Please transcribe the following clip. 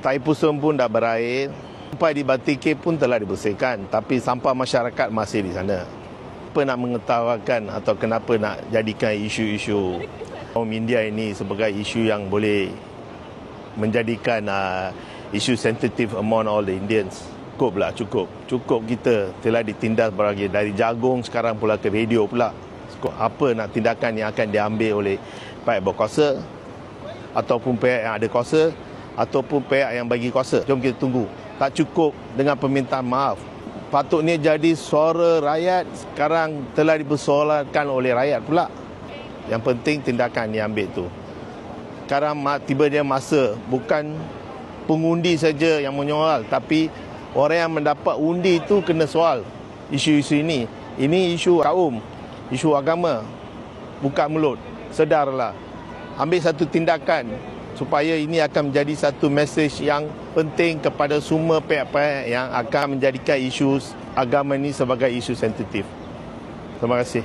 Thaipusam pun dah berair. Sampah di Batike pun telah dibersihkan, tapi sampah masyarakat masih di sana. Kenapa nak mengetawakan atau kenapa nak jadikan isu-isu kaum India ini sebagai isu yang boleh menjadikan isu sensitif among all the Indians? Cukuplah, cukup. Cukup kita telah ditindas berbagai dari jagung sekarang pula ke radio pula. Apa nak tindakan yang akan diambil oleh pihak berkuasa ataupun pihak yang ada kuasa ataupun pihak yang bagi kuasa? Jom kita tunggu. Tak cukup dengan permintaan maaf. Patutnya jadi suara rakyat, sekarang telah dipersoalkan oleh rakyat pula. Yang penting tindakan diambil tu. Sekarang tiba-tiba masa bukan pengundi saja yang menyoal, tapi orang yang mendapat undi itu kena soal isu-isu ini. Ini isu kaum, isu agama. Buka mulut, sedarlah. Ambil satu tindakan supaya ini akan menjadi satu mesej yang penting kepada semua pihak-pihak yang akan menjadikan isu agama ini sebagai isu sensitif. Terima kasih.